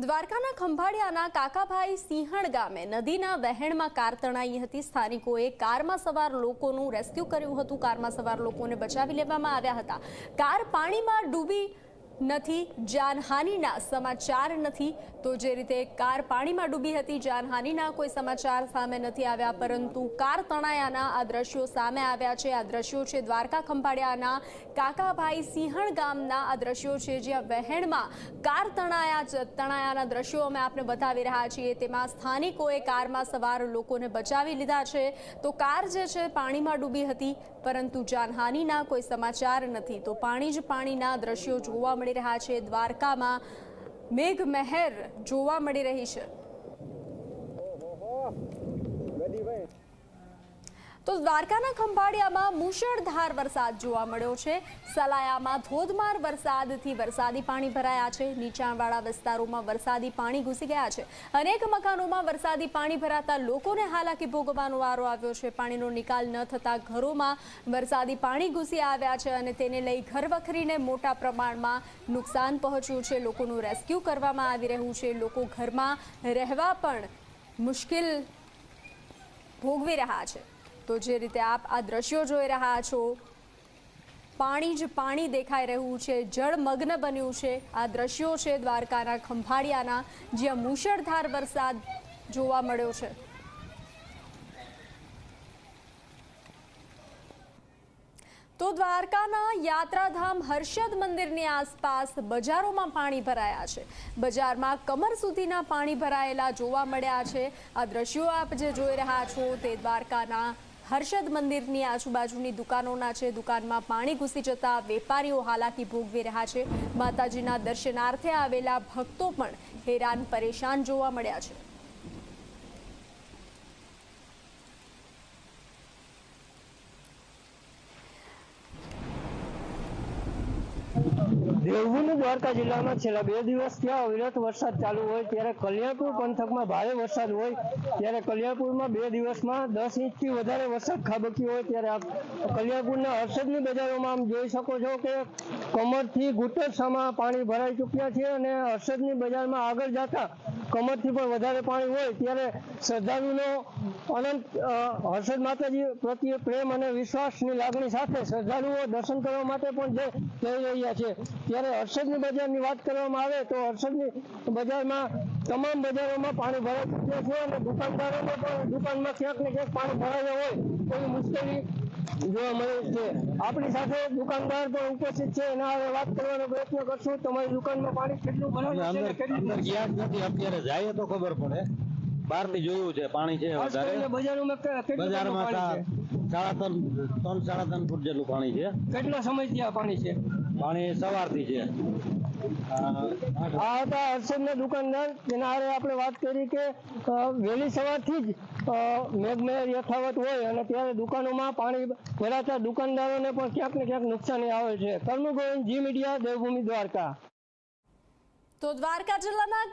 દ્વારકાના ખંભાળિયાના કાકાભાઈ સિંહણ ગામે નદીના વહેણમાં કાર તણાઈ હતી। સ્થાનિકોએ કારમાં સવાર લોકોનું રેસ્ક્યુ કર્યું હતું। કારમાં સવાર લોકોને બચાવી લેવામાં આવ્યા હતા। કાર પાણીમાં ડૂબી નથી, જાનહાનિના સમાચાર નથી। તો જે રીતે કાર પાણીમાં ડૂબી હતી, જાનહાનિના કોઈ સમાચાર સામે નથી આવ્યા, પરંતુ કાર તણાયાના આ દ્રશ્યો સામે આવ્યા છે। આ દ્રશ્યો છે દ્વારકા ખંભાળિયાના કાકાભાઈ સિંહણ ગામના આ દ્રશ્યો છે, જ્યાં વહેણમાં કાર તણાયાના દ્રશ્યો અમે આપને બતાવી રહ્યા છીએ। તેમાં સ્થાનિકોએ કારમાં સવાર લોકોને બચાવી લીધા છે। તો કાર જે છે પાણીમાં ડૂબી હતી, પરંતુ જાનહાનિના કોઈ સમાચાર નથી। તો પાણી જ પાણીના દ્રશ્યો જોવા મળી રહ્યા છે। દ્વારકામાં મેઘમહેર જોવા મળી રહી છે। તો દ્વારકાના ખંભાળિયામાં મુશળધાર વરસાદ જોવા મળ્યો છે। સલાયામાં ધોધમાર વરસાદથી વરસાદી પાણી ભરાયા છે। નીચાણવાળા વિસ્તારોમાં વરસાદી પાણી ઘૂસી ગયા છે। અનેક મકાનોમાં વરસાદી પાણી ભરાતા લોકોને હાલાકી ભોગવવાનો વારો આવ્યો છે। પાણીનો નિકાલ ન થતા ઘરોમાં વરસાદી પાણી ઘૂસી આવ્યા છે અને તેને લઈ ઘરવખરીને મોટા પ્રમાણમાં નુકસાન પહોંચ્યું છે। લોકોનું રેસ્ક્યુ કરવામાં આવી રહ્યું છે। લોકો ઘરમાં રહેવા પણ મુશ્કેલ ભોગવી રહ્યા છે। તો જે રીતે આપ આ દ્રશ્યો જોઈ રહ્યા છો, પાણી જ પાણી દેખાઈ રહ્યું છે, જળમગ્ન બન્યું છે। આ દ્રશ્યો છે દ્વારકાના ખંભાળિયાના, જ્યાં મુશળધાર વરસાદ જોવા મળ્યો છે। તો દ્વારકાના યાત્રાધામ હર્ષદ મંદિરની આસપાસ બજારોમાં પાણી ભરાયા છે। બજારમાં કમર સુધીના પાણી ભરાયેલા જોવા મળ્યા છે। આ દ્રશ્યો આપ જે જોઈ રહ્યા છો તે દ્વારકાના હર્ષદ મંદિરની આજુબાજુની દુકાનોના છે। દુકાનમાં પાણી ઘૂસી જતા વેપારીઓ હાલાકી ભોગવી રહ્યા છે। માતાજીના દર્શનાર્થે આવેલા ભક્તો પણ હેરાન પરેશાન જોવા મળ્યા છે। દેવભૂમિ દ્વારકા જિલ્લામાં છેલ્લા 2 દિવસથી અવિરત વરસાદ ચાલુ હોય ત્યારે કલ્યાણપુર પંથકમાં ભારે વરસાદ હોય ત્યારે કલ્યાણપુરમાં 2 દિવસમાં 10 ઇંચથી વધારે વરસાદ ખાબક્યો હોય ત્યારે આપ કલ્યાણપુરના હર્ષદની બજારોમાં આમ જોઈ શકો છો કે કમરથી ઘૂંટણસામાં પાણી ભરાઈ ચૂક્યા છે અને હર્ષદની બજારમાં આગળ જતા કમરથી પણ વધારે પાણી હોય ત્યારે શ્રદ્ધાળુનો અનંત હર્ષદ માતાજી પ્રત્યે પ્રેમ અને વિશ્વાસની લાગણી સાથે શ્રદ્ધાળુઓ દર્શન કરવા માટે પણ જઈ રહ્યા છે। ત્યારે હર્ષદની બજારની વાત કરવામાં આવે તો હર્ષદની બજારમાં તમામ બજારોમાં પાણી ભરાઈ ચૂક્યા છે અને દુકાનદારોને પણ દુકાનમાં ક્યાંક ને ક્યાંક પાણી ભરાયા હોય તેવી મુશ્કેલી જોવા મળે છે। આપણી સાથે દુકાનદાર પણ ઉપસ્થિત છે, એના હવે વાત કરવાનો પ્રયત્ન કરશું। તમારી દુકાનમાં પાણી કેટલું ભરાયું છે? અત્યારે જાય તો ખબર પડે, બહારથી જોયું છે પાણી છે વધારે। બજારમાં 3.5 ફૂટ જેટલું પાણી છે। કેટલા સમયથી આ પાણી છે? પાણી સવારથી છે। આ હતા હર્ષદના દુકાનદાર, તેના હારે આપણે વાત કરી કે વહેલી સવારથી જ મેઘમહેર યથાવત હોય અને ત્યારે દુકાનોમાં પાણી ભરાતા દુકાનદારોને પણ ક્યાંક ને ક્યાંક નુકસાની આવે છે। કર્મ ગોવિંદ, જી મીડિયા, દેવભૂમિ દ્વારકા। તો દ્વારકા જિલ્લાના